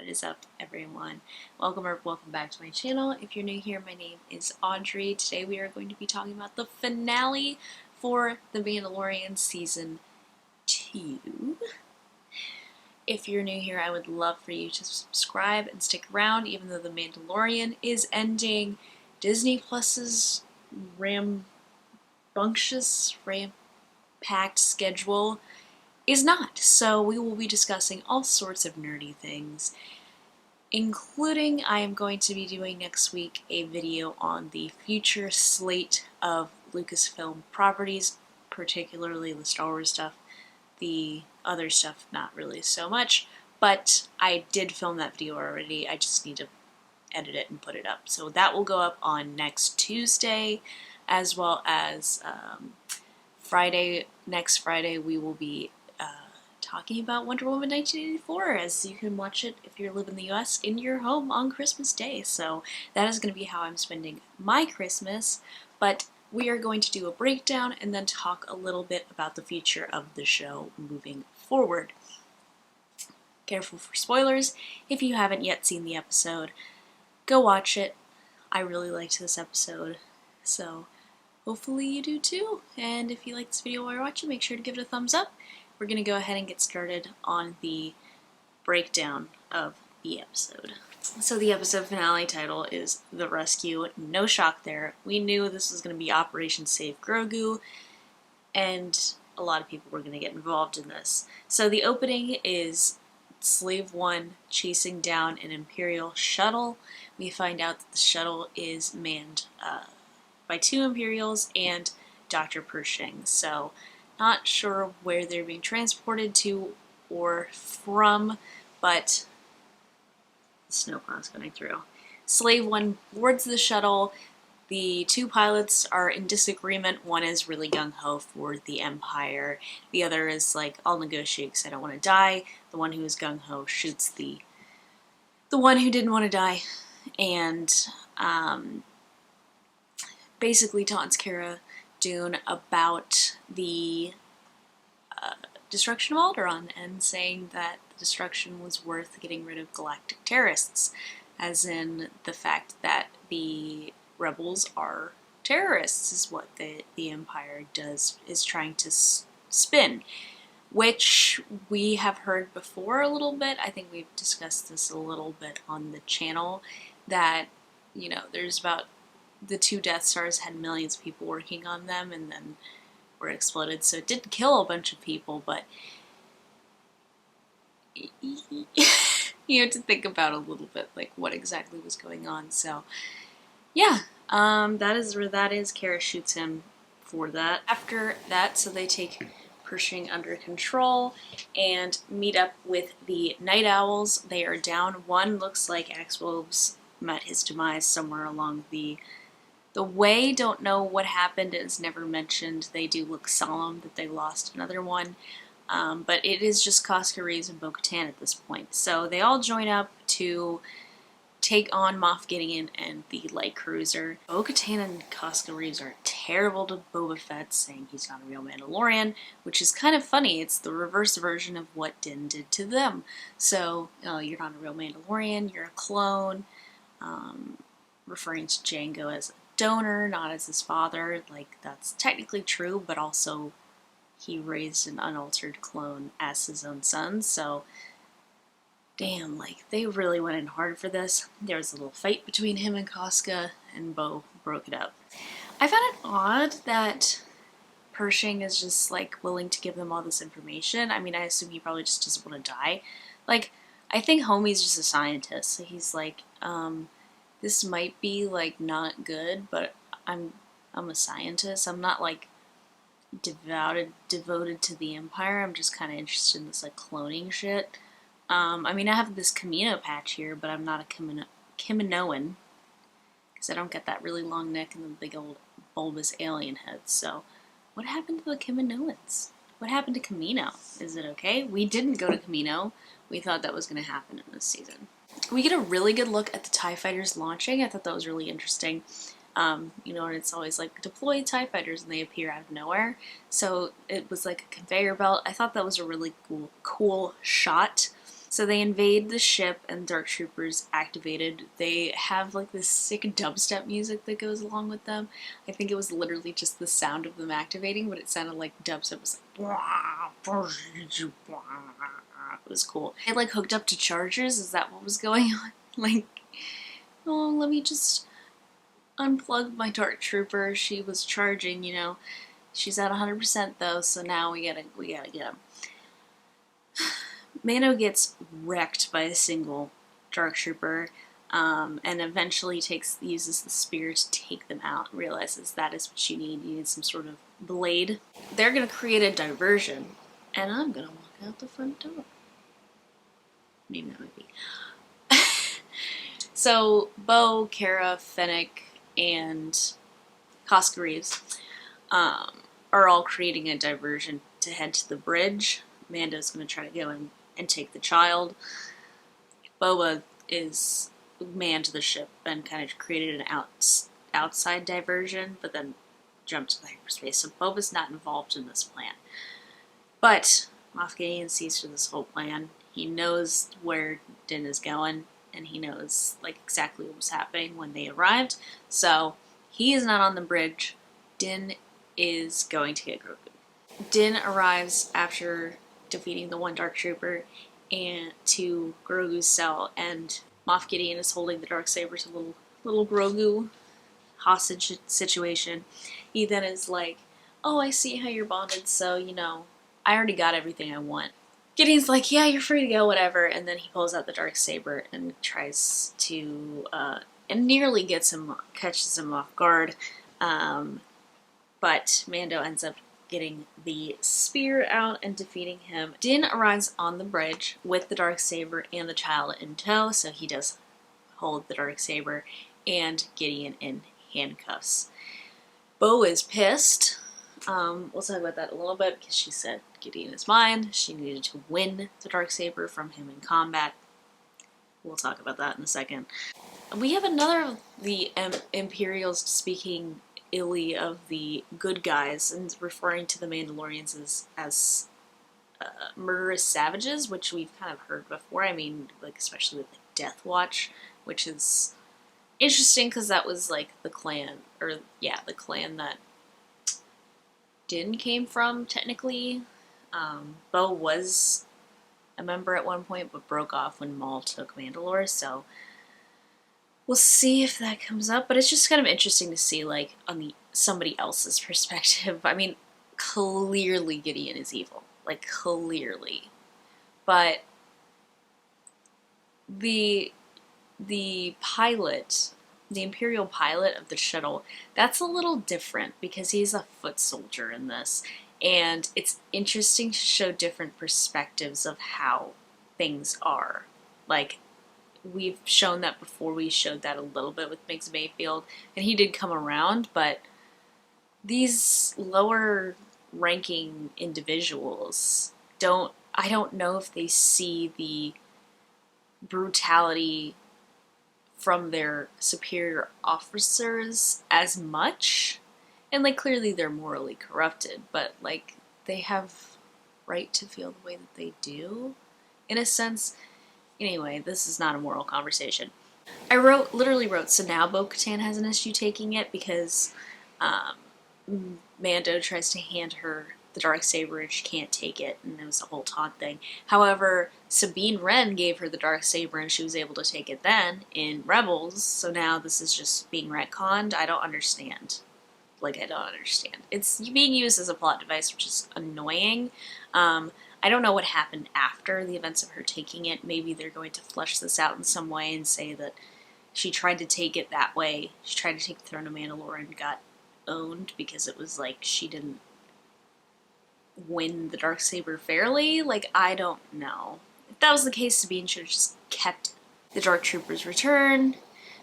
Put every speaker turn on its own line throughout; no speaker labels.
What is up, everyone? Welcome back to my channel. If you're new here, my name is Audrey. Today we are going to be talking about the finale for The Mandalorian Season 2. If you're new here, I would love for you to subscribe and stick around, even though The Mandalorian is ending. Disney Plus's rambunctious, packed schedule is not. So we will be discussing all sorts of nerdy things, including I am going to be doing next week a video on the future slate of Lucasfilm properties, particularly the Star Wars stuff. The other stuff, not really so much, but I did film that video already. I just need to edit it and put it up. So that will go up on next Tuesday, as well as Friday. Next Friday we will be talking about Wonder Woman 1984, as you can watch it if you live in the US in your home on Christmas Day. So that is going to be how I'm spending my Christmas, but we are going to do a breakdown and then talk a little bit about the future of the show moving forward. Careful for spoilers. If you haven't yet seen the episode, go watch it. I really liked this episode, so hopefully you do too. And if you like this video while you're watching, make sure to give it a thumbs up. We're going to go ahead and get started on the breakdown of the episode. So the episode finale title is The Rescue. No shock there. We knew this was going to be Operation Save Grogu, and a lot of people were going to get involved in this. So the opening is Slave One chasing down an Imperial shuttle. We find out that the shuttle is manned by two Imperials and Dr. Pershing. So not sure where they're being transported to or from, but the snowplows going through. Slave One boards the shuttle. The two pilots are in disagreement. One is really gung-ho for the Empire. The other is like, I'll negotiate because I don't want to die. The one who is gung-ho shoots the one who didn't want to die, and basically taunts Cara Dune about the destruction of Alderaan, and saying that the destruction was worth getting rid of galactic terrorists, as in the fact that the rebels are terrorists is what the Empire is trying to spin, which we have heard before a little bit. I think we've discussed this a little bit on the channel, that, you know, there's about the two Death Stars had millions of people working on them and then were exploded. So it did kill a bunch of people, but you have to think about a little bit like what exactly was going on. So yeah, that is where that is. Cara shoots him for that. After that, so they take Pershing under control and meet up with the Night Owls. They are down. One looks like Axe-Woves met his demise somewhere along the way. Don't know what happened. It is never mentioned. They do look solemn that they lost another one. But it is just Koska Reeves and bo-katan at this point. So they all join up to take on Moff Gideon and the light cruiser. Bo-katan and Koska Reeves are terrible to Boba Fett, saying he's not a real Mandalorian, which is kind of funny. It's the reverse version of what Din did to them. So, oh, you're not a real Mandalorian, you're a clone. Referring to Jango as a donor, not as his father. Like, that's technically true, but also he raised an unaltered clone as his own son, so damn, like, they really went in hard for this. There was a little fight between him and Koska, and Bo broke it up. I found it odd that Pershing is just, like, willing to give them all this information. I mean, I assume he probably just doesn't want to die. Like, I think Homie's just a scientist, so he's like, this might be, like, not good, but I'm a scientist. I'm not, like, devoted to the Empire. I'm just kind of interested in this, like, cloning shit. I mean, I have this Kamino patch here, but I'm not a Kaminoan, because I don't get that really long neck and the big old bulbous alien head. So, what happened to the Kaminoans? What happened to Kamino? Is it okay? We didn't go to Kamino. We thought that was going to happen in this season. We get a really good look at the TIE Fighters launching. I thought that was really interesting. You know, and it's always like deploy TIE Fighters and they appear out of nowhere. So it was like a conveyor belt. I thought that was a really cool shot. So they invade the ship and Dark Troopers activated. They have like this sick dubstep music that goes along with them. I think it was literally just the sound of them activating, but it sounded like dubstep. It was like, it was cool. They like hooked up to chargers. Is that what was going on? Like, oh, let me just unplug my Dark Trooper. She was charging, you know. She's at 100% though, so now we gotta get him. Mando gets wrecked by a single Dark Trooper, and eventually uses the spear to take them out. Realizes that is what you need. You need some sort of blade. They're gonna create a diversion, and I'm gonna walk out the front door. Maybe that would be. So Bo, Cara, Fennec, and Koska Reeves are all creating a diversion to head to the bridge. Mando's going to try to go in and take the child. Boba is manned the ship and kind of created an outside diversion, but then jumped to hyperspace. So Boba's not involved in this plan. But Moff Gideon sees through this whole plan. He knows where Din is going, and he knows like exactly what was happening when they arrived. So he is not on the bridge. Din is going to get Grogu. Din arrives after defeating the one Dark Trooper and to Grogu's cell, and Moff Gideon is holding the Darksaber to little Grogu hostage situation. He then is like, "Oh, I see how you're bonded, so you know, I already got everything I want." Gideon's like, "Yeah, you're free to go, whatever," and then he pulls out the Darksaber and tries to and nearly catches him off guard. But Mando ends up getting the spear out and defeating him. Din arrives on the bridge with the Darksaber and the child in tow, so he does hold the Darksaber and Gideon in handcuffs. Bo is pissed. We'll talk about that a little bit because she said Gideon is mine. She needed to win the Darksaber from him in combat. We'll talk about that in a second. We have another of the Imperials speaking illy of the good guys and referring to the Mandalorians as murderous savages, which we've kind of heard before. I mean, like especially with like, Death Watch, which is interesting because that was like the clan, the clan that Din came from technically. Bo was a member at one point, but broke off when Maul took Mandalore, so we'll see if that comes up, but it's just kind of interesting to see, like, on somebody else's perspective. I mean, clearly Gideon is evil. Like, clearly. But the pilot, the Imperial pilot of the shuttle, that's a little different because he's a foot soldier in this. And it's interesting to show different perspectives of how things are. Like, we've shown that before. We showed that a little bit with Miggs Mayfield, and he did come around, but these lower ranking individuals I don't know if they see the brutality from their superior officers as much. And like clearly they're morally corrupted, but like they have right to feel the way that they do in a sense. Anyway, this is not a moral conversation. I literally wrote, so now bo-katan has an issue taking it because Mando tries to hand her the Darksaber and she can't take it, and it was a whole taunt thing. However, Sabine Wren gave her the Darksaber and she was able to take it then in Rebels, so now this is just being retconned. I don't understand. Like, I don't understand. It's being used as a plot device, which is annoying. I don't know what happened after the events of her taking it. Maybe they're going to flesh this out in some way and say that she tried to take it that way. She tried to take the throne of Mandalore and got owned because it was like she didn't win the Darksaber fairly. Like, I don't know. If that was the case, Sabine should have just kept it. The Dark Troopers return.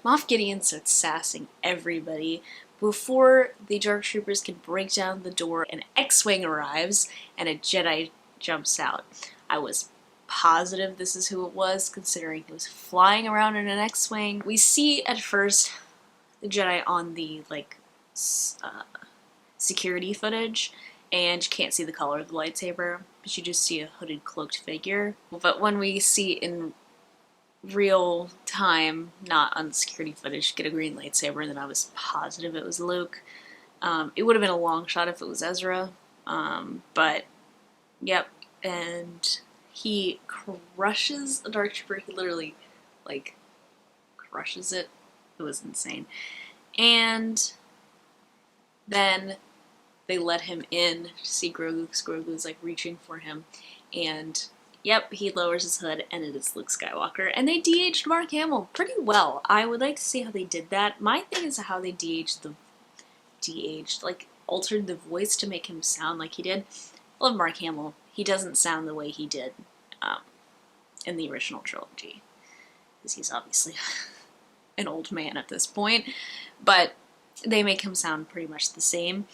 Moff Gideon starts sassing everybody. Before the Dark Troopers can break down the door, an X-Wing arrives and a Jedi jumps out. I was positive this is who it was, considering he was flying around in an X-Wing. We see at first the Jedi on the security footage, and you can't see the color of the lightsaber, but you just see a hooded, cloaked figure. But when we see in real time, not on security footage, get a green lightsaber, and then I was positive it was Luke. It would have been a long shot if it was Ezra, but yep, and he crushes a dark trooper. He literally, like, crushes it. It was insane. And then they let him in to see Grogu, because Grogu's like reaching for him, and yep, he lowers his hood, and it is Luke Skywalker. And they de-aged Mark Hamill pretty well. I would like to see how they did that. My thing is how they like altered the voice to make him sound like he did. I love Mark Hamill. He doesn't sound the way he did in the original trilogy, because he's obviously an old man at this point. But they make him sound pretty much the same.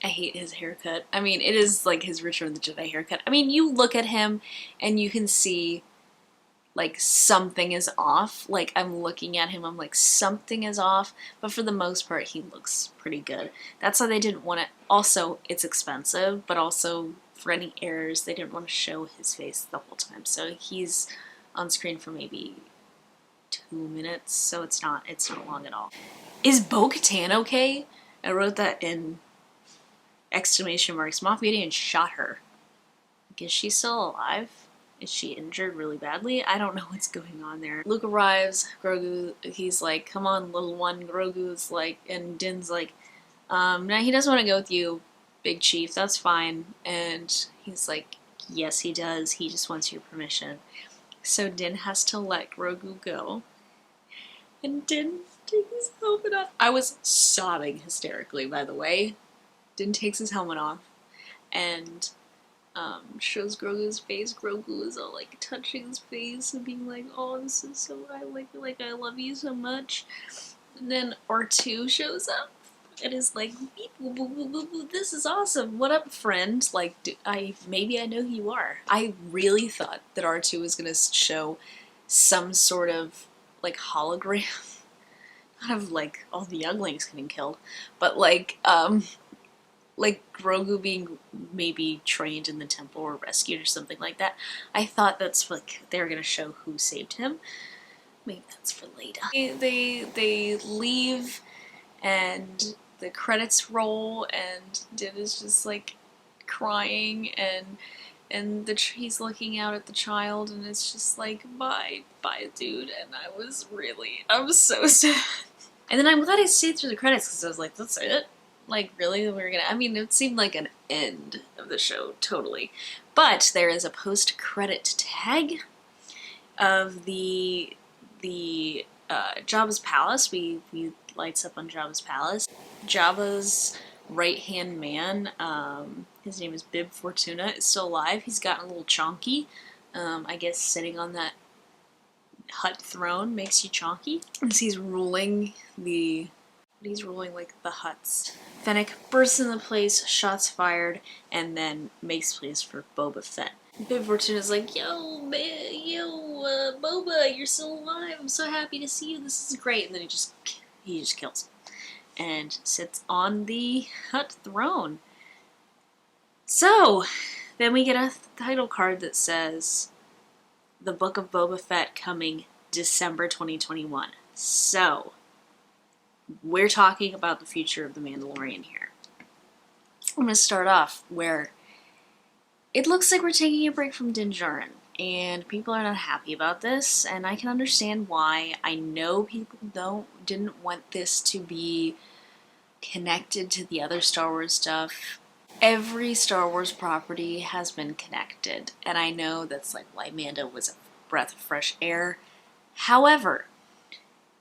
I hate his haircut. I mean, it is like his Return of the Jedi haircut. I mean, you look at him and you can see like something is off. Like, I'm looking at him, I'm like, something is off. But for the most part, he looks pretty good. That's why they didn't want to. Also, it's expensive, but also for any errors, they didn't want to show his face the whole time. So he's on screen for maybe 2 minutes, so it's not long at all. Is bo-katan okay? I wrote that in exclamation marks. Moff Gideon shot her. Like, is she still alive? Is she injured really badly? I don't know what's going on there. Luke arrives, Grogu, he's like, come on, little one. Grogu's like, and Din's like, no, he doesn't want to go with you, Big Chief, that's fine. And he's like, yes, he does. He just wants your permission. So Din has to let Grogu go. And Din takes his helmet off. I was sobbing hysterically, by the way. Din takes his helmet off and shows Grogu's face. Grogu is all like touching his face and being like, oh, this is so, I love you so much. And then R2 shows up and is like, this is awesome. What up, friend? Like, maybe I know who you are. I really thought that R2 was gonna show some sort of like hologram, not of like all the younglings getting killed, but like Grogu being maybe trained in the temple or rescued or something like that. I thought that's like they were gonna show who saved him. Maybe that's for later. They leave and the credits roll and Din is just like crying and he's looking out at the child and it's just like, bye dude. And I'm so sad. And then I'm glad I stayed through the credits because I was like, that's it? Like, really? I mean, it seemed like an end of the show, totally. But there is a post-credit tag of the Jabba's palace. We lights up on Jabba's palace. Jabba's right-hand man, his name is Bib Fortuna, is still alive. He's gotten a little chonky. I guess sitting on that hut throne makes you chonky. As he's ruling like the huts. Fennec bursts into the place, shots fired, and then makes place for Boba Fett. Bib Fortuna's like, yo, man, Boba, you're still alive. I'm so happy to see you. This is great. And then he just kills him and sits on the hut throne. So then we get a title card that says The Book of Boba Fett coming December 2021. So we're talking about the future of The Mandalorian here. I'm going to start off where it looks like we're taking a break from Din Djarin, and people are not happy about this, and I can understand why. I know people didn't want this to be connected to the other Star Wars stuff. Every Star Wars property has been connected, and I know that's like why Mando was a breath of fresh air. However,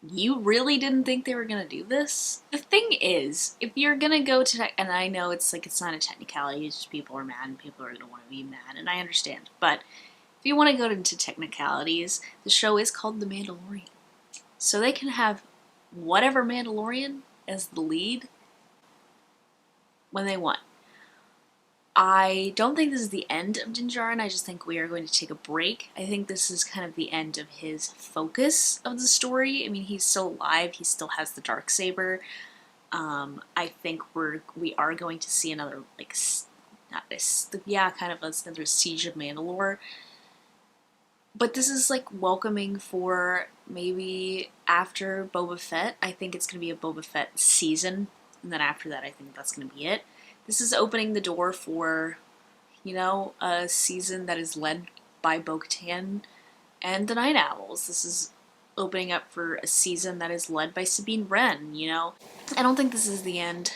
you really didn't think they were going to do this? The thing is, if you're going to go to, and I know it's not a technicality, it's just people are mad and people are going to want to be mad, and I understand, but if you want to go into technicalities, the show is called The Mandalorian. So they can have whatever Mandalorian as the lead when they want. I don't think this is the end of Din Djarin. I just think we are going to take a break. I think this is kind of the end of his focus of the story. I mean, he's still alive. He still has the Darksaber. I think we are going to see another not this, yeah, kind of another Siege of Mandalore. But this is like welcoming for maybe after Boba Fett. I think it's going to be a Boba Fett season, and then after that, I think that's going to be it. This is opening the door for, a season that is led by Bo-Katan and the Night Owls. This is opening up for a season that is led by Sabine Wren, I don't think this is the end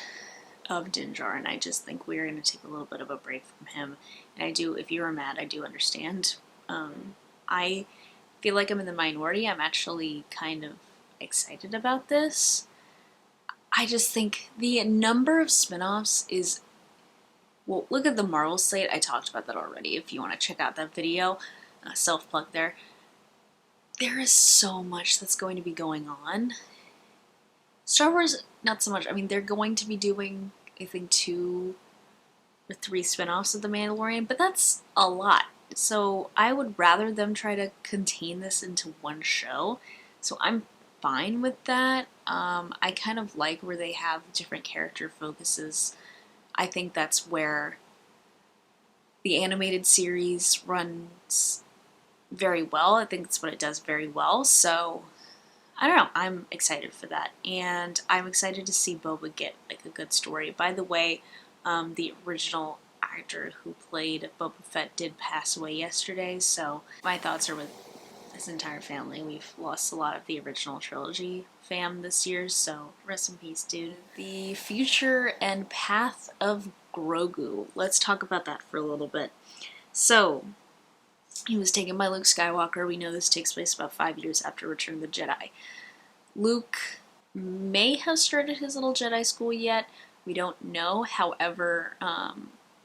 of Din Djarin. I just think we're going to take a little bit of a break from him. And I do, if you were mad, I do understand. I feel like I'm in the minority. I'm actually kind of excited about this. I just think the number of spin-offs is... Well, look at the Marvel slate. I talked about that already. If you want to check out that video, self-plug there. There is so much that's going to be going on. Star Wars, not so much. I mean, they're going to be doing, I think, 2 or 3 spin-offs of The Mandalorian, but that's a lot. So I would rather them try to contain this into one show. So I'm fine with that. I kind of like where they have different character focuses. I think that's where the animated series runs very well. I think that's what it does very well. So I don't know. I'm excited for that. And I'm excited to see Boba get like a good story. By the way, the original actor who played Boba Fett did pass away yesterday, so my thoughts are with his entire family. We've lost a lot of the original trilogy fam this year, so rest in peace, dude. The future and path of Grogu. Let's talk about that for a little bit. So, he was taken by Luke Skywalker. We know this takes place about 5 years after Return of the Jedi. Luke may have started his little Jedi school yet. We don't know. However,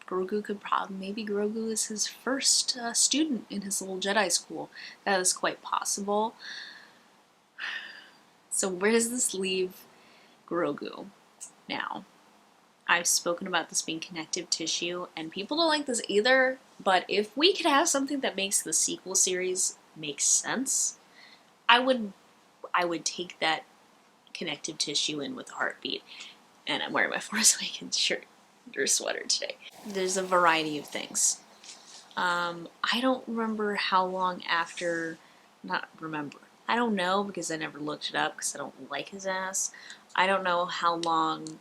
Grogu could probably, maybe Grogu is his first student in his little Jedi school. That is quite possible. So where does this leave Grogu? Now, I've spoken about this being connective tissue, and people don't like this either, but if we could have something that makes the sequel series make sense, I would take that connective tissue in with a heartbeat. And I'm wearing my Force Awakens shirt or sweater today. There's a variety of things. I don't remember how long after, I don't know because I never looked it up because I don't like his ass. I don't know how long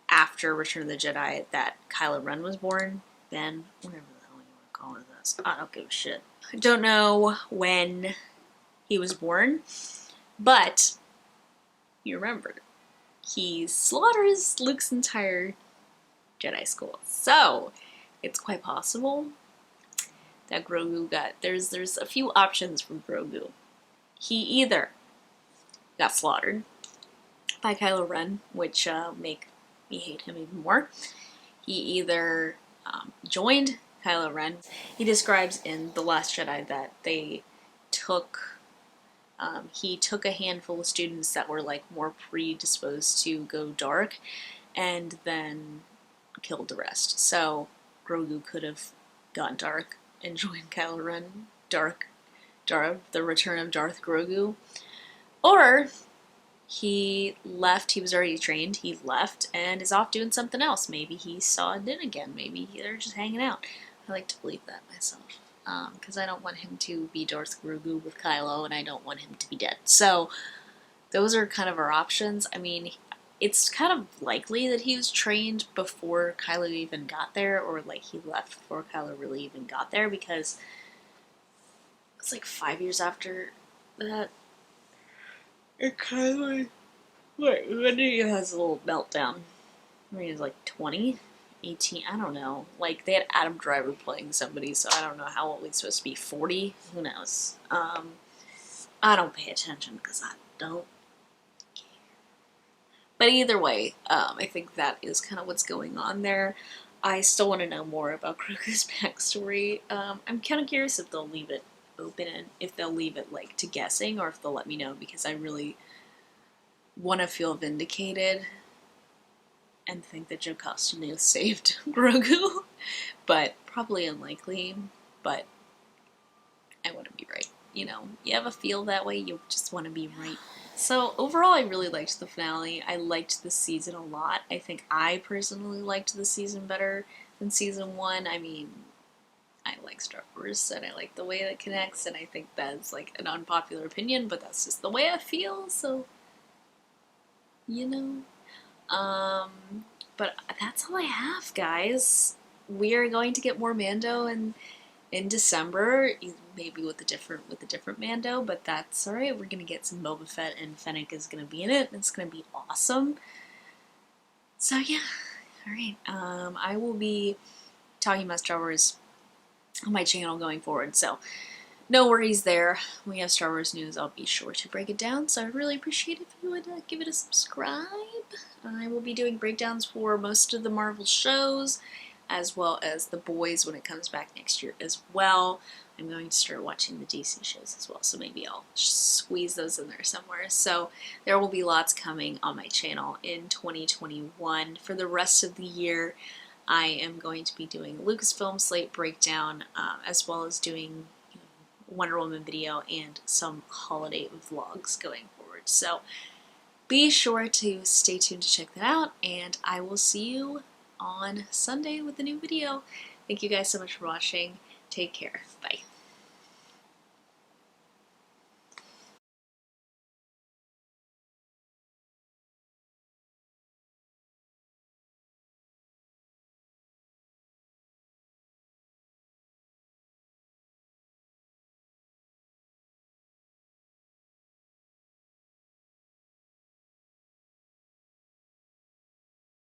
after Return of the Jedi that Kylo Ren was born. Ben, whatever the hell you want to call it this. I don't give a shit. I don't know when he was born, but you remember. He slaughters Luke's entire Jedi school. So, it's quite possible that Grogu there's a few options for Grogu. He either got slaughtered by Kylo Ren, which make me hate him even more. He either joined Kylo Ren. He describes in The Last Jedi that they took he took a handful of students that were like more predisposed to go dark and then killed the rest. So Grogu could have gone dark and joined Kylo Ren, the Return of Darth Grogu. Or he left, he was already trained, he left and is off doing something else. Maybe he saw Din again, maybe they're just hanging out. I like to believe that myself. Because I don't want him to be Darth Grogu with Kylo, and I don't want him to be dead. So, those are kind of our options. I mean, it's kind of likely that he was trained before Kylo even got there, or like he left before Kylo really even got there, because it's like 5 years after that. And Kylo, when he has a little meltdown, when he was like 20? 18, I don't know. Like, they had Adam Driver playing somebody, so I don't know how old he's supposed to be. 40? Who knows? I don't pay attention because I don't care. But either way, I think that is kind of what's going on there. I still want to know more about Grogu's backstory. I'm kind of curious if they'll leave it open and if they'll leave it, like, to guessing, or if they'll let me know, because I really want to feel vindicated and think that Joe Costanzo saved Grogu, but probably unlikely, but I want to be right. You know, you have a feel that way, you just want to be right. So overall, I really liked the finale. I liked the season a lot. I think I personally liked the season better than season 1. I mean, I like Star Wars and I like the way it connects, and I think that's like an unpopular opinion, but that's just the way I feel, so you know. But that's all I have, guys. We are going to get more Mando in December, maybe with a different Mando, but that's all right. We're gonna get some Boba Fett, and Fennec is gonna be in it. It's gonna be awesome. So yeah, all right. I will be talking about Star Wars on my channel going forward, so no worries there. When we have Star Wars news, I'll be sure to break it down, so I'd really appreciate it if you would give it a subscribe. I will be doing breakdowns for most of the Marvel shows, as well as The Boys when it comes back next year as well. I'm going to start watching the DC shows as well, so maybe I'll squeeze those in there somewhere. So there will be lots coming on my channel in 2021. For the rest of the year, I am going to be doing Lucasfilm slate breakdown, as well as doing Wonder Woman video and some holiday vlogs going forward. So be sure to stay tuned to check that out, and I will see you on Sunday with a new video. Thank you guys so much for watching. Take care. Bye.